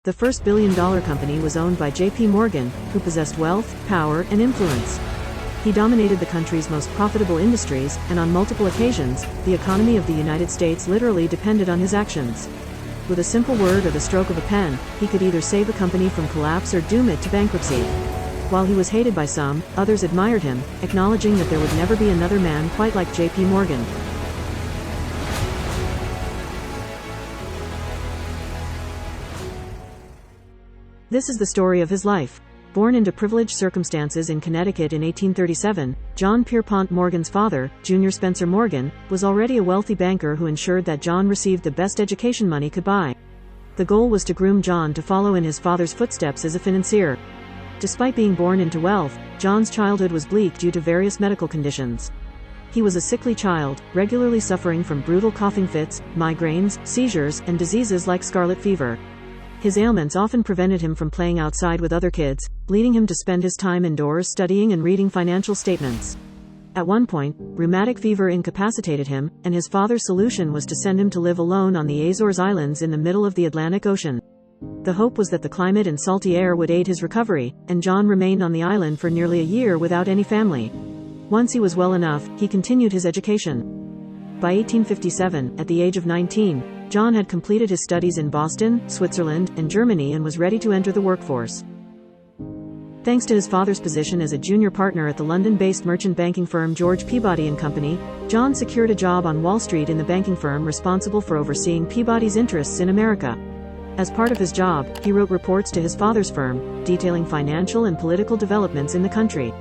The first billion-dollar company was owned by J.P. Morgan, who possessed wealth, power, and influence. He dominated the country's most profitable industries, and on multiple occasions, the economy of the United States literally depended on his actions. With a simple word or the stroke of a pen, he could either save a company from collapse or doom it to bankruptcy. While he was hated by some, others admired him, acknowledging that there would never be another man quite like J.P. Morgan. This is the story of his life. Born into privileged circumstances in Connecticut in 1837, John Pierpont Morgan's father, Junior Spencer Morgan, was already a wealthy banker who ensured that John received the best education money could buy. The goal was to groom John to follow in his father's footsteps as a financier. Despite being born into wealth, John's childhood was bleak due to various medical conditions. He was a sickly child, regularly suffering from brutal coughing fits, migraines, seizures, and diseases like scarlet fever. His ailments often prevented him from playing outside with other kids, leading him to spend his time indoors studying and reading financial statements. At one point, rheumatic fever incapacitated him, and his father's solution was to send him to live alone on the Azores Islands in the middle of the Atlantic Ocean. The hope was that the climate and salty air would aid his recovery, and John remained on the island for nearly a year without any family. Once he was well enough, he continued his education. By 1857, at the age of 19, John had completed his studies in Boston, Switzerland, and Germany and was ready to enter the workforce. Thanks to his father's position as a junior partner at the London-based merchant banking firm George Peabody & Company, John secured a job on Wall Street in the banking firm responsible for overseeing Peabody's interests in America. As part of his job, he wrote reports to his father's firm, detailing financial and political developments in the country.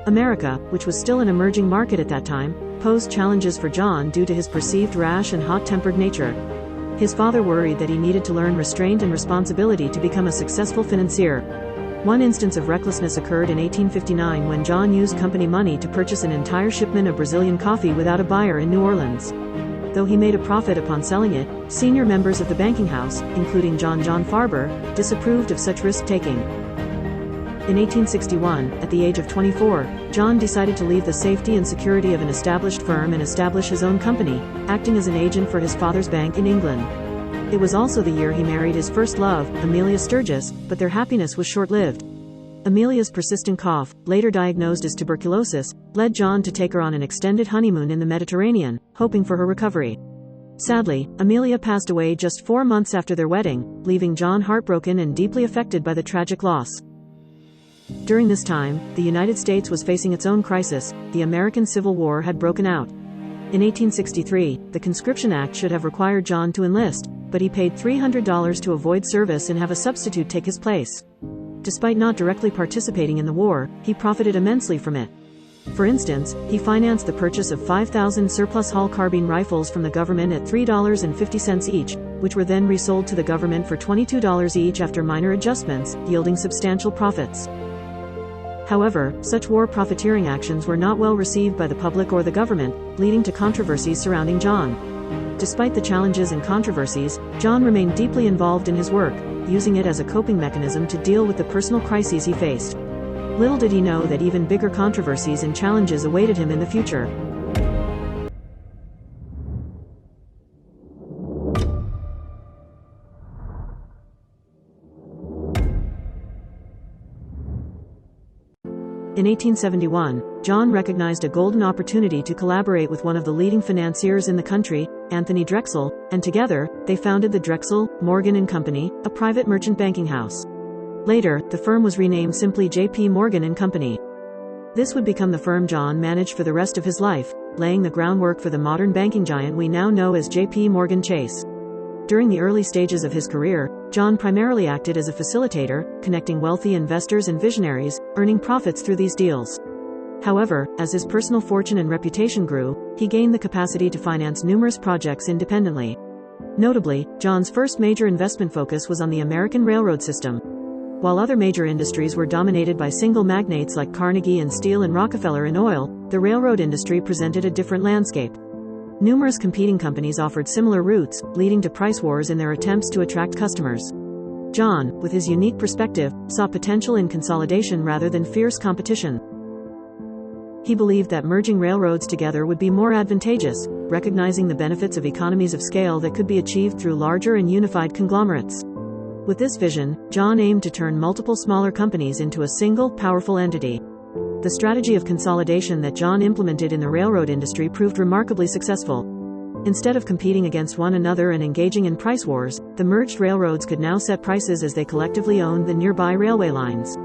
America, which was still an emerging market at that time, posed challenges for John due to his perceived rash and hot-tempered nature. His father worried that he needed to learn restraint and responsibility to become a successful financier. One instance of recklessness occurred in 1859 when John used company money to purchase an entire shipment of Brazilian coffee without a buyer in New Orleans. Though he made a profit upon selling it, senior members of the banking house, including John Farber, disapproved of such risk-taking. In 1861, at the age of 24, John decided to leave the safety and security of an established firm and establish his own company, acting as an agent for his father's bank in England. It was also the year he married his first love, Amelia Sturgis, but their happiness was short-lived. Amelia's persistent cough, later diagnosed as tuberculosis, led John to take her on an extended honeymoon in the Mediterranean, hoping for her recovery. Sadly, Amelia passed away just 4 months after their wedding, leaving John heartbroken and deeply affected by the tragic loss. During this time, the United States was facing its own crisis. The American Civil War had broken out. In 1863, the Conscription Act should have required John to enlist, but he paid $300 to avoid service and have a substitute take his place. Despite not directly participating in the war, he profited immensely from it. For instance, he financed the purchase of 5,000 surplus Hall carbine rifles from the government at $3.50 each, which were then resold to the government for $22 each after minor adjustments, yielding substantial profits. However, such war profiteering actions were not well received by the public or the government, leading to controversies surrounding John. Despite the challenges and controversies, John remained deeply involved in his work, using it as a coping mechanism to deal with the personal crises he faced. Little did he know that even bigger controversies and challenges awaited him in the future. In 1871, John recognized a golden opportunity to collaborate with one of the leading financiers in the country, Anthony Drexel, and together, they founded the Drexel, Morgan & Company, a private merchant banking house. Later, the firm was renamed simply J.P. Morgan & Company. This would become the firm John managed for the rest of his life, laying the groundwork for the modern banking giant we now know as J.P. Morgan Chase. During the early stages of his career, John primarily acted as a facilitator, connecting wealthy investors and visionaries, earning profits through these deals. However, as his personal fortune and reputation grew, he gained the capacity to finance numerous projects independently. Notably, John's first major investment focus was on the American railroad system. While other major industries were dominated by single magnates like Carnegie and Steel and Rockefeller in oil, the railroad industry presented a different landscape. Numerous competing companies offered similar routes, leading to price wars in their attempts to attract customers. John, with his unique perspective, saw potential in consolidation rather than fierce competition. He believed that merging railroads together would be more advantageous, recognizing the benefits of economies of scale that could be achieved through larger and unified conglomerates. With this vision, John aimed to turn multiple smaller companies into a single, powerful entity. The strategy of consolidation that John implemented in the railroad industry proved remarkably successful. Instead of competing against one another and engaging in price wars, the merged railroads could now set prices as they collectively owned the nearby railway lines.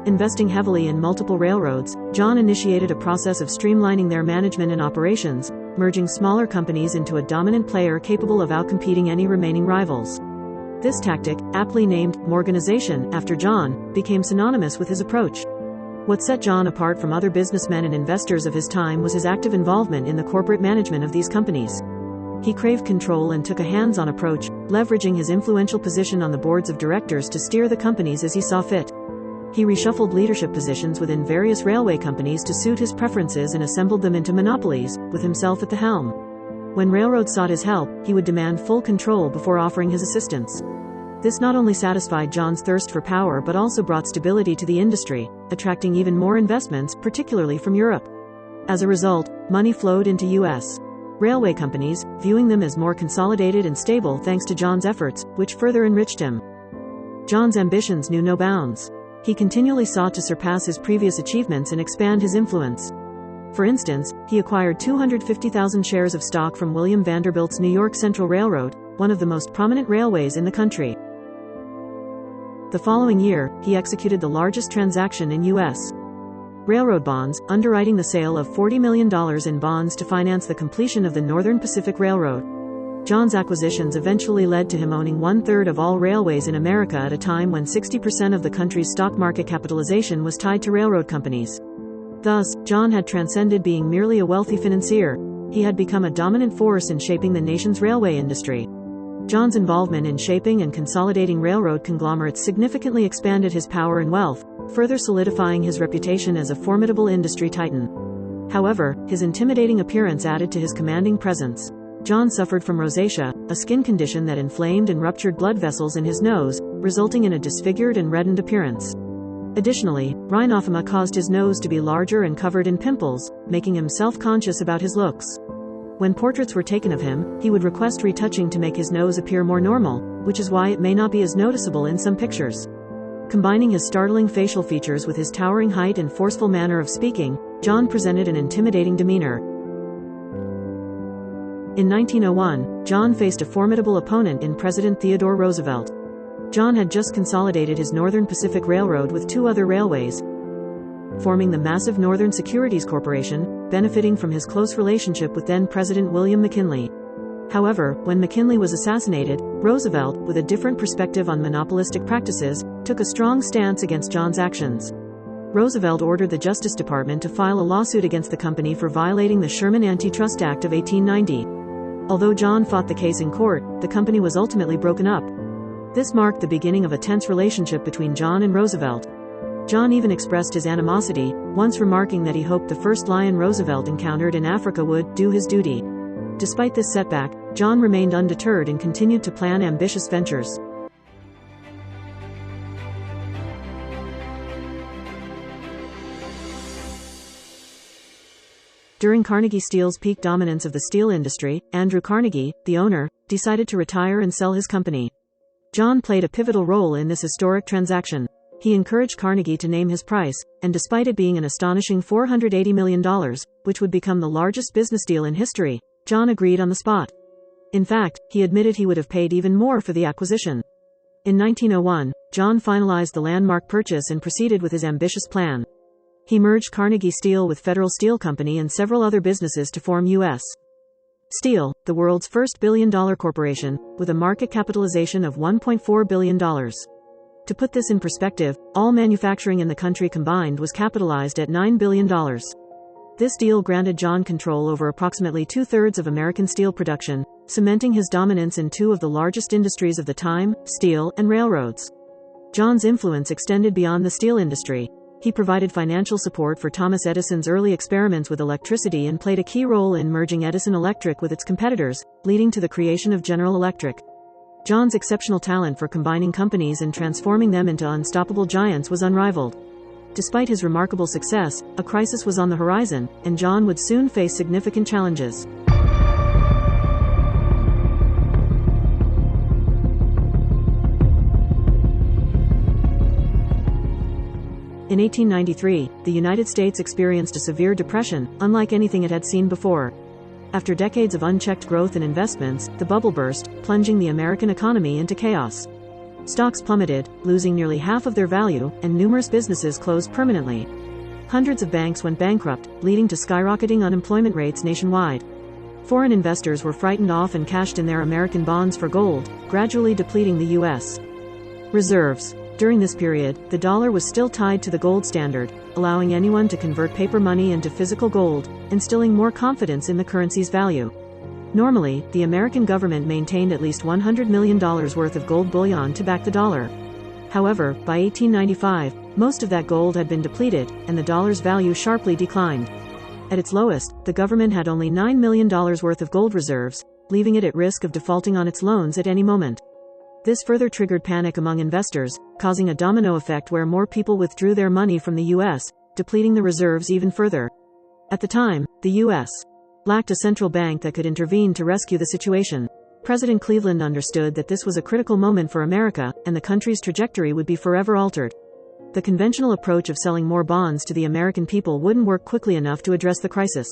Investing heavily in multiple railroads, John initiated a process of streamlining their management and operations, merging smaller companies into a dominant player capable of outcompeting any remaining rivals. This tactic, aptly named Morganization after John, became synonymous with his approach. What set John apart from other businessmen and investors of his time was his active involvement in the corporate management of these companies. He craved control and took a hands-on approach, leveraging his influential position on the boards of directors to steer the companies as he saw fit. He reshuffled leadership positions within various railway companies to suit his preferences and assembled them into monopolies, with himself at the helm. When railroads sought his help, he would demand full control before offering his assistance. This not only satisfied John's thirst for power but also brought stability to the industry, attracting even more investments, particularly from Europe. As a result, money flowed into U.S. railway companies, viewing them as more consolidated and stable thanks to John's efforts, which further enriched him. John's ambitions knew no bounds. He continually sought to surpass his previous achievements and expand his influence. For instance, he acquired 250,000 shares of stock from William Vanderbilt's New York Central Railroad, one of the most prominent railways in the country. The following year, he executed the largest transaction in U.S. railroad bonds, underwriting the sale of $40 million in bonds to finance the completion of the Northern Pacific Railroad. John's acquisitions eventually led to him owning one-third of all railways in America at a time when 60% of the country's stock market capitalization was tied to railroad companies. Thus, John had transcended being merely a wealthy financier. He had become a dominant force in shaping the nation's railway industry. John's involvement in shaping and consolidating railroad conglomerates significantly expanded his power and wealth, further solidifying his reputation as a formidable industry titan. However, his intimidating appearance added to his commanding presence. John suffered from rosacea, a skin condition that inflamed and ruptured blood vessels in his nose, resulting in a disfigured and reddened appearance. Additionally, rhinophima caused his nose to be larger and covered in pimples, making him self-conscious about his looks. When portraits were taken of him, he would request retouching to make his nose appear more normal, which is why it may not be as noticeable in some pictures. Combining his startling facial features with his towering height and forceful manner of speaking, John presented an intimidating demeanor. In 1901, John faced a formidable opponent in President Theodore Roosevelt. John had just consolidated his Northern Pacific Railroad with two other railways, forming the massive Northern Securities Corporation, benefiting from his close relationship with then-President William McKinley. However, when McKinley was assassinated, Roosevelt, with a different perspective on monopolistic practices, took a strong stance against John's actions. Roosevelt ordered the Justice Department to file a lawsuit against the company for violating the Sherman Antitrust Act of 1890. Although John fought the case in court, the company was ultimately broken up. This marked the beginning of a tense relationship between John and Roosevelt. John even expressed his animosity, once remarking that he hoped the first lion Roosevelt encountered in Africa would do his duty. Despite this setback, John remained undeterred and continued to plan ambitious ventures. During Carnegie Steel's peak dominance of the steel industry, Andrew Carnegie, the owner, decided to retire and sell his company. John played a pivotal role in this historic transaction. He encouraged Carnegie to name his price, and despite it being an astonishing $480 million, which would become the largest business deal in history, John agreed on the spot. In fact, he admitted he would have paid even more for the acquisition. In 1901, John finalized the landmark purchase and proceeded with his ambitious plan. He merged Carnegie Steel with Federal Steel Company and several other businesses to form U.S. Steel, the world's first billion-dollar corporation, with a market capitalization of $1.4 billion. To put this in perspective, all manufacturing in the country combined was capitalized at $9 billion. This deal granted John control over approximately two-thirds of American steel production, cementing his dominance in two of the largest industries of the time, steel and railroads. John's influence extended beyond the steel industry. He provided financial support for Thomas Edison's early experiments with electricity and played a key role in merging Edison Electric with its competitors, leading to the creation of General Electric. John's exceptional talent for combining companies and transforming them into unstoppable giants was unrivaled. Despite his remarkable success, a crisis was on the horizon, and John would soon face significant challenges. In 1893, the United States experienced a severe depression, unlike anything it had seen before. After decades of unchecked growth and investments, the bubble burst, plunging the American economy into chaos. Stocks plummeted, losing nearly half of their value, and numerous businesses closed permanently. Hundreds of banks went bankrupt, leading to skyrocketing unemployment rates nationwide. Foreign investors were frightened off and cashed in their American bonds for gold, gradually depleting the U.S. reserves. During this period, the dollar was still tied to the gold standard, allowing anyone to convert paper money into physical gold, instilling more confidence in the currency's value. Normally, the American government maintained at least $100 million worth of gold bullion to back the dollar. However, by 1895, most of that gold had been depleted, and the dollar's value sharply declined. At its lowest, the government had only $9 million worth of gold reserves, leaving it at risk of defaulting on its loans at any moment. This further triggered panic among investors, causing a domino effect where more people withdrew their money from the U.S., depleting the reserves even further. At the time, the U.S. lacked a central bank that could intervene to rescue the situation. President Cleveland understood that this was a critical moment for America, and the country's trajectory would be forever altered. The conventional approach of selling more bonds to the American people wouldn't work quickly enough to address the crisis.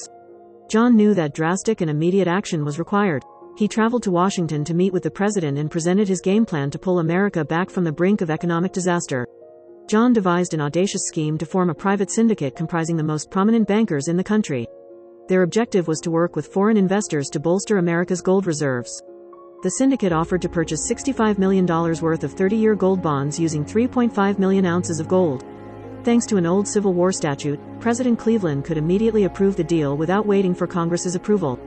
John knew that drastic and immediate action was required. He traveled to Washington to meet with the president and presented his game plan to pull America back from the brink of economic disaster. John devised an audacious scheme to form a private syndicate comprising the most prominent bankers in the country. Their objective was to work with foreign investors to bolster America's gold reserves. The syndicate offered to purchase $65 million worth of 30-year gold bonds using 3.5 million ounces of gold. Thanks to an old Civil War statute, President Cleveland could immediately approve the deal without waiting for Congress's approval.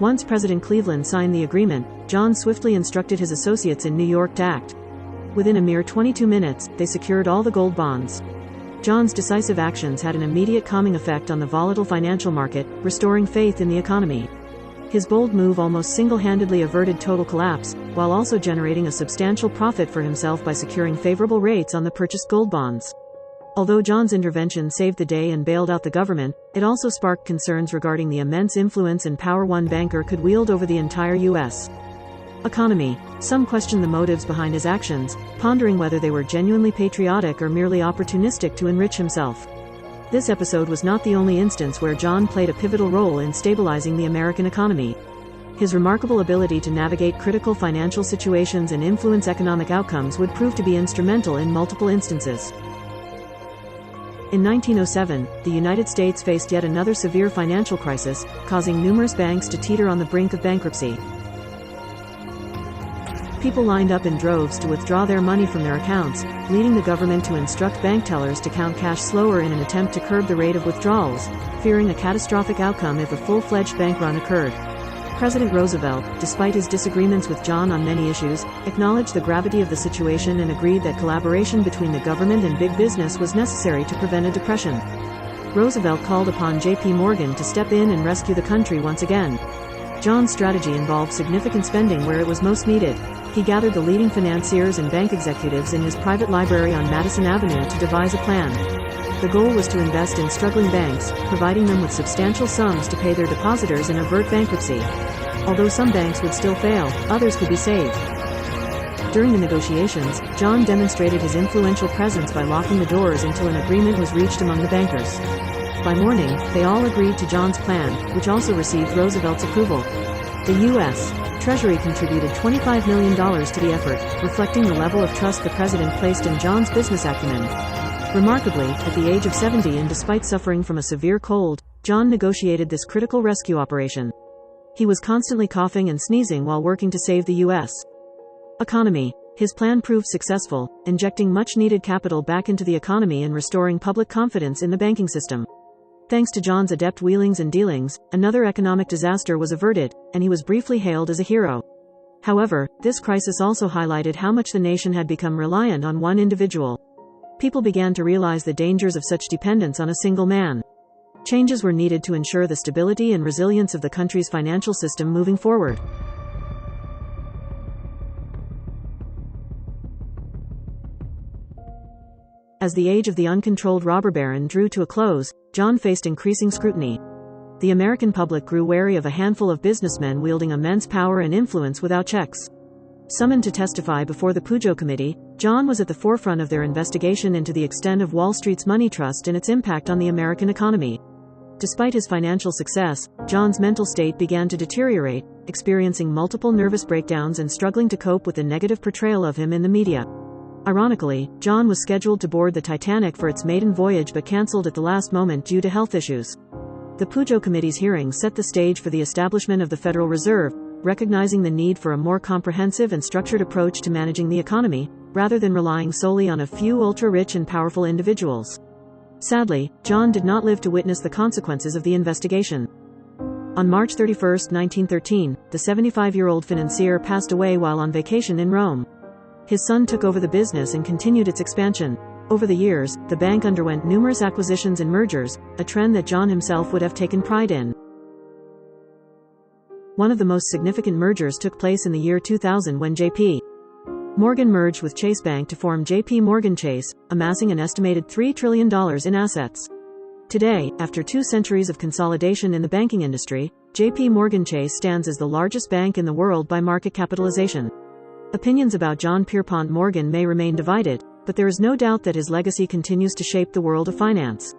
Once President Cleveland signed the agreement, John swiftly instructed his associates in New York to act. Within a mere 22 minutes, they secured all the gold bonds. John's decisive actions had an immediate calming effect on the volatile financial market, restoring faith in the economy. His bold move almost single-handedly averted total collapse, while also generating a substantial profit for himself by securing favorable rates on the purchased gold bonds. Although John's intervention saved the day and bailed out the government, it also sparked concerns regarding the immense influence and power one banker could wield over the entire U.S. economy. Some questioned the motives behind his actions, pondering whether they were genuinely patriotic or merely opportunistic to enrich himself. This episode was not the only instance where John played a pivotal role in stabilizing the American economy. His remarkable ability to navigate critical financial situations and influence economic outcomes would prove to be instrumental in multiple instances. In 1907, the United States faced yet another severe financial crisis, causing numerous banks to teeter on the brink of bankruptcy. People lined up in droves to withdraw their money from their accounts, leading the government to instruct bank tellers to count cash slower in an attempt to curb the rate of withdrawals, fearing a catastrophic outcome if a full-fledged bank run occurred. President Roosevelt, despite his disagreements with John on many issues, acknowledged the gravity of the situation and agreed that collaboration between the government and big business was necessary to prevent a depression. Roosevelt called upon J.P. Morgan to step in and rescue the country once again. John's strategy involved significant spending where it was most needed. He gathered the leading financiers and bank executives in his private library on Madison Avenue to devise a plan. The goal was to invest in struggling banks, providing them with substantial sums to pay their depositors and avert bankruptcy. Although some banks would still fail, others could be saved. During the negotiations, John demonstrated his influential presence by locking the doors until an agreement was reached among the bankers. By morning, they all agreed to John's plan, which also received Roosevelt's approval. The U.S. Treasury contributed $25 million to the effort, reflecting the level of trust the president placed in John's business acumen. Remarkably, at the age of 70 and despite suffering from a severe cold, John negotiated this critical rescue operation. He was constantly coughing and sneezing while working to save the U.S. economy. His plan proved successful, injecting much-needed capital back into the economy and restoring public confidence in the banking system. Thanks to John's adept wheelings and dealings, another economic disaster was averted, and he was briefly hailed as a hero. However, this crisis also highlighted how much the nation had become reliant on one individual. People began to realize the dangers of such dependence on a single man. Changes were needed to ensure the stability and resilience of the country's financial system moving forward. As the age of the uncontrolled robber baron drew to a close, John faced increasing scrutiny. The American public grew wary of a handful of businessmen wielding immense power and influence without checks. Summoned to testify before the Pujo Committee, John was at the forefront of their investigation into the extent of Wall Street's money trust and its impact on the American economy. Despite his financial success, John's mental state began to deteriorate, experiencing multiple nervous breakdowns and struggling to cope with the negative portrayal of him in the media. Ironically, John was scheduled to board the Titanic for its maiden voyage but cancelled at the last moment due to health issues. The Pujo Committee's hearings set the stage for the establishment of the Federal Reserve, recognizing the need for a more comprehensive and structured approach to managing the economy, rather than relying solely on a few ultra-rich and powerful individuals. Sadly, John did not live to witness the consequences of the investigation. On March 31, 1913, the 75-year-old financier passed away while on vacation in Rome. His son took over the business and continued its expansion. Over the years, the bank underwent numerous acquisitions and mergers, a trend that John himself would have taken pride in. One of the most significant mergers took place in the year 2000 when J.P. Morgan merged with Chase Bank to form J.P. Morgan Chase, amassing an estimated $3 trillion in assets. Today, after 2 centuries of consolidation in the banking industry, J.P. Morgan Chase stands as the largest bank in the world by market capitalization. Opinions about John Pierpont Morgan may remain divided, but there is no doubt that his legacy continues to shape the world of finance.